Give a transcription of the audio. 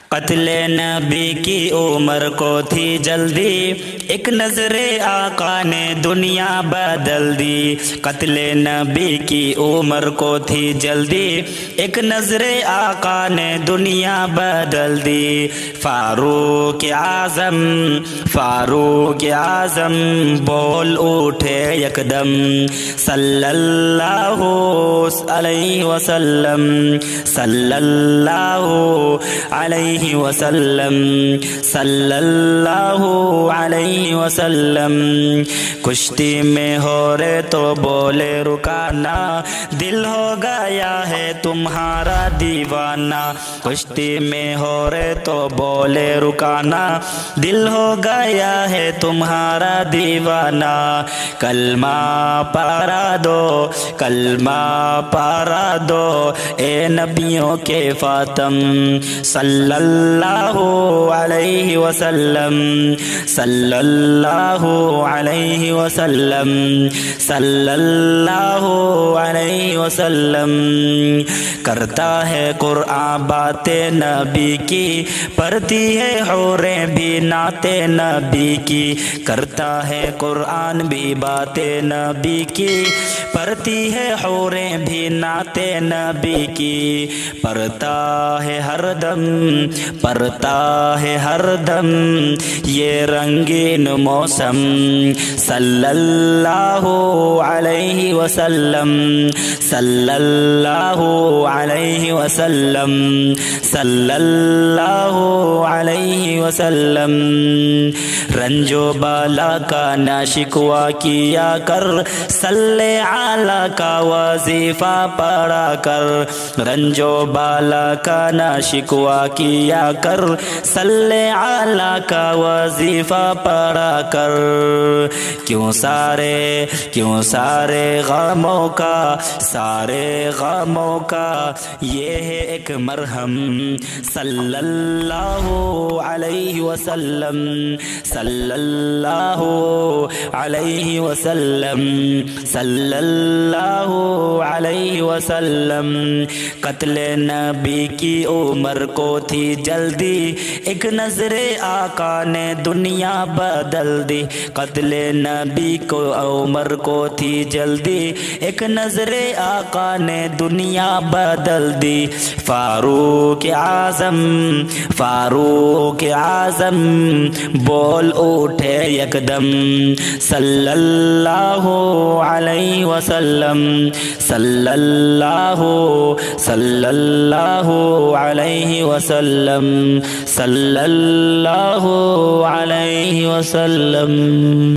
قتل نبی کی عمر کو تھی جلدی، ایک نظر آقا نے دنیا بدل دی۔ قتل نبی کی عمر کو تھی جلدی، ایک نظر آقا نے دنیا بدل دی۔ فاروق اعظم، فاروق اعظم بول اٹھے یکدم، صلی اللہ علیہ وسلم، صلی اللہ علیہ وسلم، صلی اللہ علیہ وسلم۔ کشتی میں ہو رے تو بولے رکانا، دل ہو گیا ہے تمہارا دیوانہ۔ کشتی میں ہو رے تو بولے رکانا، دل ہو گیا ہے تمہارا دیوانہ۔ کلمہ پارا دو، کلمہ پارا دو اے نبیوں کے فاتم، صلی اللہ علیہ وسلم، صلی اللہ علیہ وسلم، صلی اللہ علیہ وسلم۔ کرتا ہے قرآن باتیں نبی کی، پڑھتی ہے حوریں بھی نعت نبی کی۔ کرتا ہے قرآن بھی باتیں نبی کی، پڑھتی ہے حوریں بھی نعت نبی کی۔ پڑھتا ہے ہر دم، پڑھتا ہے ہر دم یہ رنگین موسم، صلی اللہ علیہ وسلم، صلی اللہ علیہ وسلم، صلی اللہ علیہ وسلم۔ رنج و بالا کا نہ شکوہ کیا کر، صلی اعلیٰ کا وظیفہ پڑھا کر۔ رنج و بالا کا نہ شکوہ کیا کر، صلی اعلیٰ کا وظیفہ پڑھا کر۔ کیوں سارے غموں کا، سارے غموں کا یہ ہے ایک مرہم، صلی اللہ علیہ وسلم، صلی اللہ علیہ وسلم، صلی اللہ علیہ وسلم۔ قتل نبی کی عمر کو تھی جلدی، ایک نظر آقا نے دنیا بدل دی۔ قتل نبی کو عمر کو تھی جلدی، ایک نظر آقا نے دنیا بدل دی۔ فاروق اعظم، فاروق اعظم بول اٹھے یکدم، صلی اللہ علیہ وسلم، صلی اللہ علیہ وسلم، صلی اللہ علیہ وسلم۔